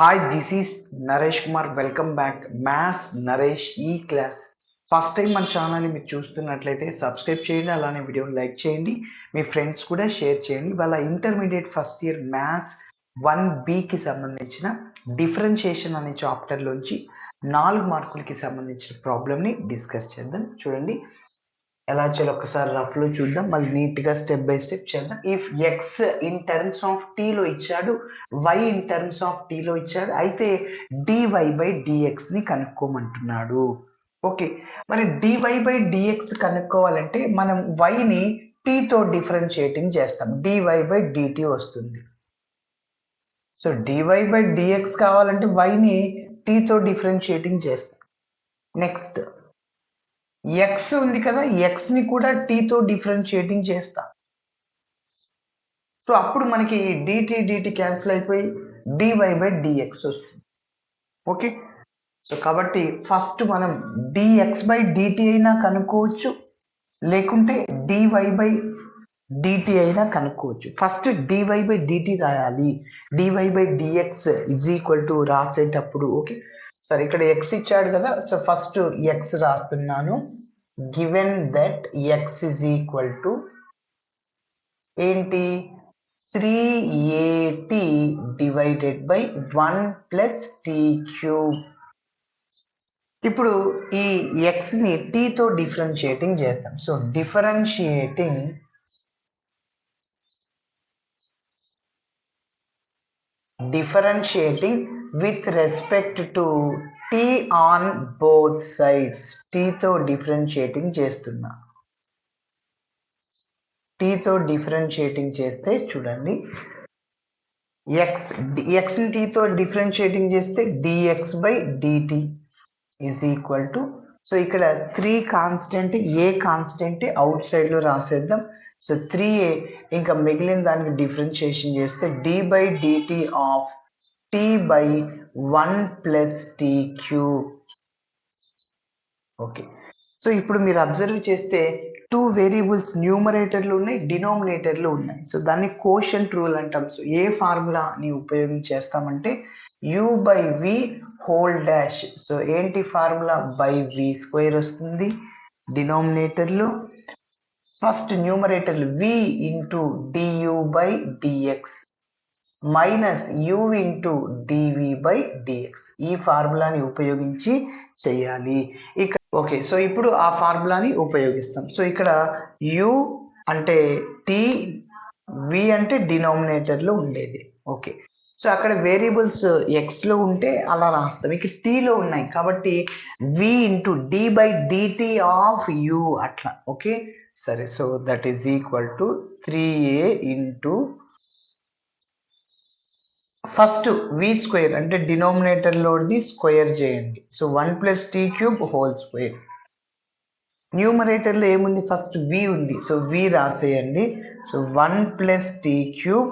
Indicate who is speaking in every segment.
Speaker 1: Hi, this is Naresh Kumar. Welcome back maths Naresh ఈ class. First time మన ఛానల్ని మీరు చూస్తున్నట్లయితే సబ్స్క్రైబ్ చేయండి, అలానే వీడియోని లైక్ చేయండి, మీ ఫ్రెండ్స్ కూడా షేర్ చేయండి. వాళ్ళ ఇంటర్మీడియట్ ఫస్ట్ ఇయర్ మ్యాథ్స్ 1Bకి సంబంధించిన డిఫరెన్షియేషన్ అనే చాప్టర్లోంచి 4 మార్కులకి సంబంధించిన ప్రాబ్లమ్ని డిస్కస్ చేద్దాం. చూడండి ఎలా చేయాలో ఒకసారి రఫ్లో చూద్దాం, మళ్ళీ నీట్గా స్టెప్ బై స్టెప్ చేద్దాం. If X in terms of టీలో ఇచ్చాడు, వై ఇన్ టర్మ్స్ ఆఫ్ టీలో ఇచ్చాడు, అయితే డివై బై డిఎక్స్ని కనుక్కోమంటున్నాడు. ఓకే, మరి డివై బై డిఎక్స్ కనుక్కోవాలంటే మనం వైని టీతో డిఫరెన్షియేటింగ్ చేస్తాం, డివై బై డిటి వస్తుంది. సో డివై బై డిఎక్స్ కావాలంటే వైని టీతో డిఫరెన్షియేటింగ్ చేస్తాం. నెక్స్ట్ ఎక్స్ ఉంది కదా, ఎక్స్ని కూడా టీతో డిఫరెన్షియేటింగ్ చేస్తాం. సో అప్పుడు మనకి డిటి క్యాన్సిల్ అయిపోయి డివై బై డిఎక్స్ వస్తుంది. ఓకే, సో కాబట్టి ఫస్ట్ మనం డిఎక్స్ బై డిటి అయినా కనుక్కోవచ్చు, లేకుంటే డివై బై డిటి అయినా కనుక్కోవచ్చు. ఫస్ట్ డివై బై డిటి రాయాలి. Dy by dx is equal to రాసేటప్పుడు ఓకే సరే, ఇక్కడ ఎక్స్ ఇచ్చాడు కదా, సో ఫస్ట్ ఎక్స్ రాస్తున్నాను. Given that x is equal to ఏంటి 3at divided by 1 plus t cube. ఇప్పుడు ఈ ఎక్స్ని టీతో డిఫరెన్షియేటింగ్ చేద్దాం. So differentiating with respect to t on both sides. టీతో డిఫరెన్షియేటింగ్ చేస్తున్నా. టీతో డిఫరెన్షియేటింగ్ చేస్తే చూడండి, ఎక్స్ని టీతో డిఫరెన్షియేటింగ్ చేస్తే dx by dt is equal to, so ఇక్కడ 3 కాన్స్టెంట్, ఏ కాన్స్టెంట్ అవుట్ సైడ్లో రాసేద్దాం. సో 3a, ఇంకా మిగిలిన దానికి డిఫరెన్షియేషన్ చేస్తే d by dt of t by 1 plus t cube. Okay, so ఇప్పుడు మీరు అబ్జర్వ్ చేస్తే 2 వేరియబుల్స్ న్యూమరేటర్లు ఉన్నాయి, డినోమినేటర్లు ఉన్నాయి. సో దాన్ని కోషంట్ రూల్ అంటాం. సో ఏ ఫార్ములాని ఉపయోగించేస్తామంటే u by v whole dash. So ఏంటి ఫార్ములా? బై వి స్క్వేర్ వస్తుంది డినోమినేటర్లో. ఫస్ట్ న్యూమరేటర్లు v into du by dx minus u into dv by dx. ఈ ఫార్ములాని ఉపయోగించి చేయాలి ఇక్కడ. ఓకే, సో ఇప్పుడు ఆ ఫార్ములాని ఉపయోగిస్తాం. సో ఇక్కడ u అంటే టీ, v అంటే డినామినేటర్లో ఉండేది. ఓకే, సో అక్కడ వేరియబుల్స్ ఎక్స్లో ఉంటే అలా రాస్తాం, ఇక్కడ టీలో ఉన్నాయి కాబట్టి v into d by dt of u అట్లా. ఓకే సరే, so that is equal to 3a into first v square అంటే డినోమినేటర్లోది స్క్వేర్ చేయండి. So 1 plus t cube whole square. న్యూమరేటర్లో ఏముంది? ఫస్ట్ వి ఉంది, సో వి రాసేయండి. So 1 plus t cube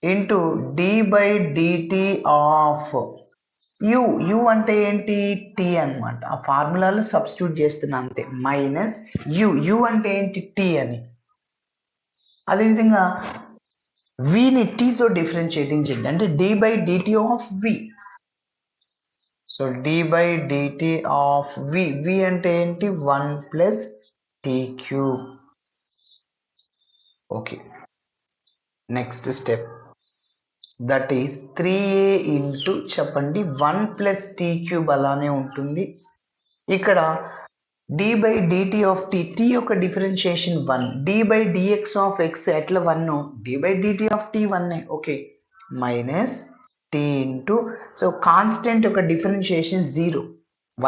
Speaker 1: into d by dt of u అంటే ఏంటి? Tea అనమాట. ఆ ఫార్ములాలో సబ్స్టిట్యూట్ చేస్తున్నా అంతే, మైనస్ యు అంటే ఏంటి? టీ అని. అదేవిధంగా విని టీతో డిఫరెన్షియేటింగ్ చేయండి, అంటే d by dt of v. So d by dt of v అంటే ఏంటి? 1 plus t cube. Okay, next step that is 3a into చెప్పండి 1 ప్లస్ టీ క్యూబ్ అలానే ఉంటుంది. ఇక్కడ d by dt of t, t యొక్క differentiation 1, d by dx of x ఎట్లా 1, d by dt of t 1. Okay, minus t into, so constant యొక్క differentiation 0,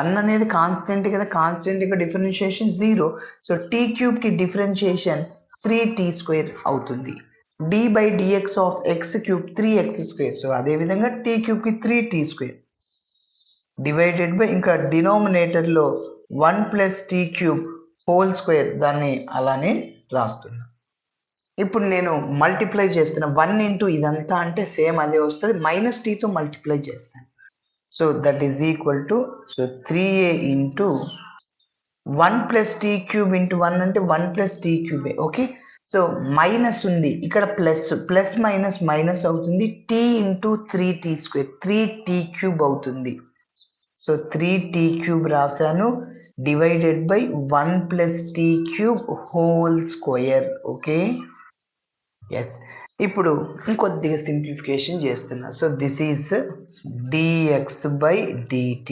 Speaker 1: 1 అనేది constant కదా, constant యొక్క డిఫరెన్షియేషన్ 0. సో టీ క్యూబ్కి డిఫరెన్షియేషన్ 3t స్క్వేర్ అవుతుంది. D by dx of x cube 3x square. So అదేవిధంగా t క్యూబ్కి 3t square divided by, ఇంకా డినోమినేటర్లో 1 plus t cube whole square, దాన్ని అలానే రాస్తున్నా. ఇప్పుడు నేను మల్టిప్లై చేస్తున్నా, 1 ఇంటూ ఇదంతా అంటే సేమ్ అదే వస్తుంది, మైనస్ టీతో మల్టిప్లై చేస్తాను. So that is equal to, so 3a into 1 plus t cube into 1 అంటే 1 ప్లస్ టీ క్యూబే. ఓకే, సో మైనస్ ఉంది ఇక్కడ, ప్లస్ మైనస్ మైనస్ అవుతుంది, టీ ఇంటూ 3t², 3t³ అవుతుంది. సో 3t³ రాశాను, divided by 1+t³ okay. Yes, ఇప్పుడు ఇంకొద్దిగా simplification చేస్తున్నా. So this is dx/dt.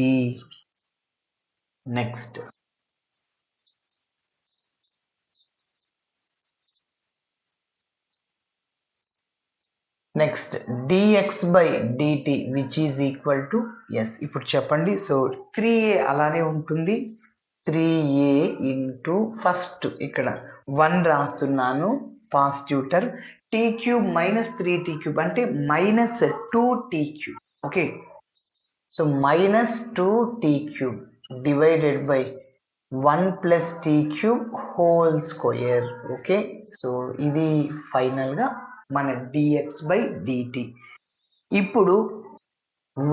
Speaker 1: Next dx/dt which is equal to s. ఇప్పుడు చెప్పండి. సో 3a అలానే ఉంటుంది, 3a ఇంటూ ఫస్ట్ ఇక్కడ 1 రాస్తున్నాను positive term, t³ minus 3t³ అంటే -2t³ okay. So -2t³ divided by 1+t³ okay. So ఇది ఫైనల్గా మన dx/dt. ఇప్పుడు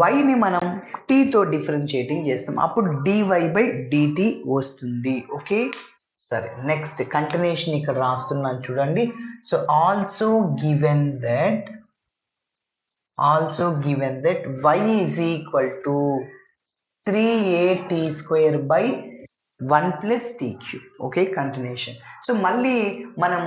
Speaker 1: yని మనం tతో డిఫరెన్షియేటింగ్ చేస్తాం, అప్పుడు dy/dt వస్తుంది ఓకే. సరే, నెక్స్ట్ కంటిన్యూషన్ ఇక్కడ రాస్తున్నాను చూడండి. So also given that y is equal to 3at²/1+t³ okay. Continuation. So మళ్ళీ మనం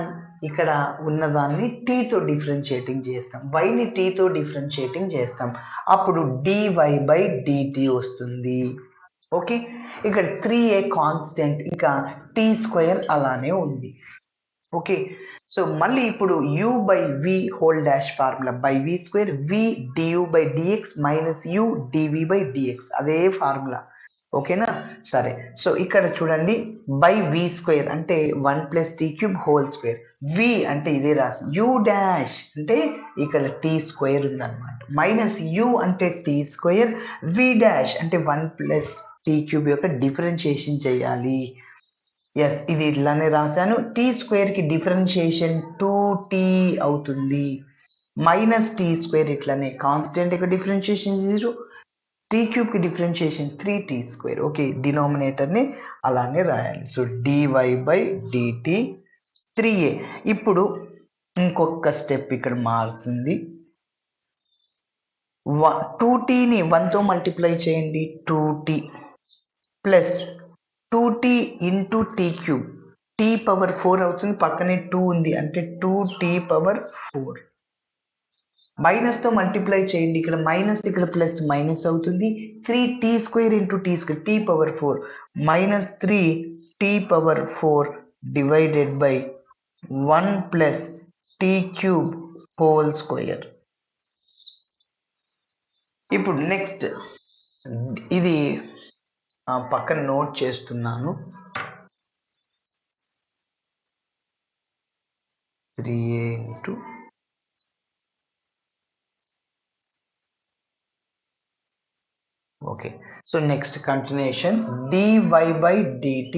Speaker 1: ఇక్కడ ఉన్నదాన్ని టీతో డిఫరెన్షియేటింగ్ చేస్తాం, వైని టీతో డిఫరెన్షియేటింగ్ చేస్తాం, అప్పుడు dy/dt వస్తుంది ఓకే. ఇక్కడ 3a కాన్స్టెంట్, ఇంకా t² అలానే ఉంది ఓకే. సో మళ్ళీ ఇప్పుడు u/v whole dash formula, by v² v du/dx minus u dv/dx అదే ఫార్ములా ఓకేనా. సరే, సో ఇక్కడ చూడండి, బై v² అంటే 1+t³ హోల్ స్క్వేర్, v అంటే ఇదే రాసి, u డాష్ అంటే ఇక్కడ t² ఉందన్నమాట, మైనస్ u అంటే t², v డాష్ అంటే 1+t³ యొక్క డిఫరెన్షియేషన్ చేయాలి. ఎస్, ఇది ఇట్లానే రాశాను. t² కి డిఫరెన్షియేషన్ 2t అవుతుంది, మైనస్ t² ఇట్లానే కాన్స్టెంట్ యొక్క డిఫరెన్షియేషన్ 0, t³ కి డిఫరెన్షియేషన్ 3t² ఓకే. డినామినేటర్ని అలానే రాయాలి. So dy/dt 3a. ఇప్పుడు ఇంకొక స్టెప్ ఇక్కడ మారుతుంది, 2tని 1తో మల్టిప్లై చేయండి, 2t plus 2t into t³ t⁴ అవుతుంది, పక్కనే 2 ఉంది అంటే 2t⁴. మైనస్తో మల్టిప్లై చేయండి, ఇక్కడ మైనస్ ఇక్కడ ప్లస్ మైనస్ అవుతుంది, 3t² into t² t⁴ minus 3t⁴ divided by 1+t³ whole square. ఇప్పుడు నెక్స్ట్ ఇది పక్కన నోట్ చేస్తున్నాను, 3a into okay. So next continuation dy/dt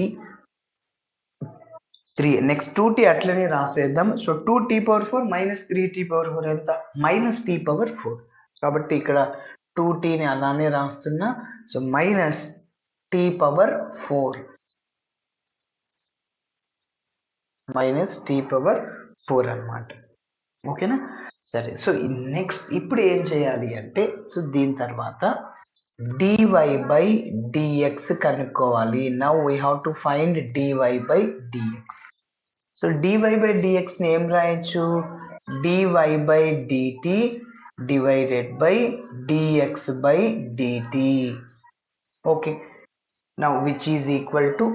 Speaker 1: 3. Next 2t అట్లనే రాసేద్దాం. సో 2t⁴ మైనస్ 3t⁴ ఎంత, -t⁴. కాబట్టి ఇక్కడ 2tని అలానే రాస్తున్నా. సో మైనస్ t⁴, అన్నమాట ఓకేనా. సరే, సో నెక్స్ట్ ఇప్పుడు ఏం చేయాలి అంటే, సో దీని తర్వాత dy/dx కనుక్కోవాలి. Now we have to find dy/dx. So dy/dx ని ఏం రాయొచ్చు, dy/dt divided by dx/dt okay. Now which is equal to,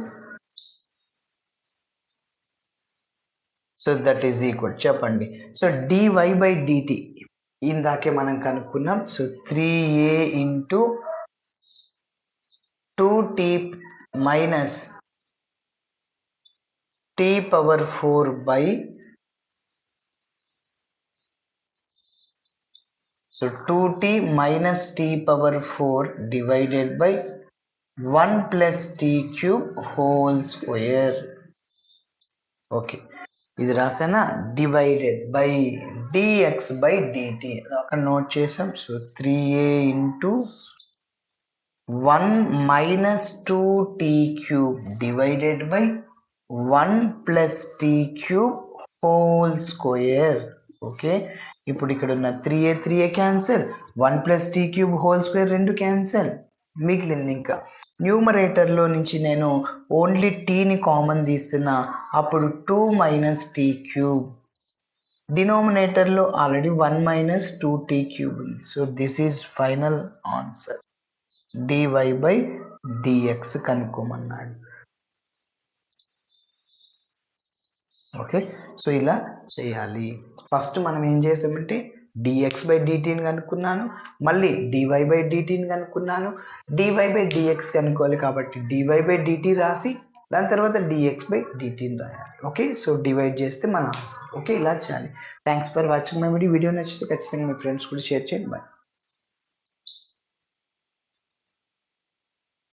Speaker 1: so that is equal చెప్పండి. సో dy/dt ఇందాకే మనం కనుక్కున్నాం. So 3a into 2t minus t⁴ by, so 2t minus t⁴ divided by 1+t³ whole square okay. ఇది రాసానా, divided by dx/dt అక్కడ note చేసాం. So 3a into 1 minus 2t³ divided by 1+t³ whole square. Okay, ఇప్పుడు ఇక్కడ ఉన్న 3a cancel, 1 + t³ whole square 2 cancel, మిగిలింది ఇంకా న్యూమరేటర్లో నుంచి నేను ఓన్లీ టీని కామన్ తీస్తున్నా, అప్పుడు 2 - t³. డినోమినేటర్లో ఆల్రెడీ 1 - 2t³ ఉంది. So this is final answer. dy/dx కనుక్కోమన్నాడు. ఓకే, సో ఇలా చేయాలి. ఫస్ట్ మనం ఏం చేసామంటే dx/dtని కనుక్కున్నాను, మళ్ళీ dy/dtని కనుక్కున్నాను, dy/dx కనుక్కోవాలి కాబట్టి dy/dt రాసి దాని తర్వాత dx/dtని రాయాలి. ఓకే, సో డివైడ్ చేస్తే మన ఆన్సర్. ఓకే, ఇలా చేయాలి. Thanks for watching my video. Video నచ్చితే ఖచ్చితంగా మీ ఫ్రెండ్స్ కూడా షేర్ చేయండి. బాయ్.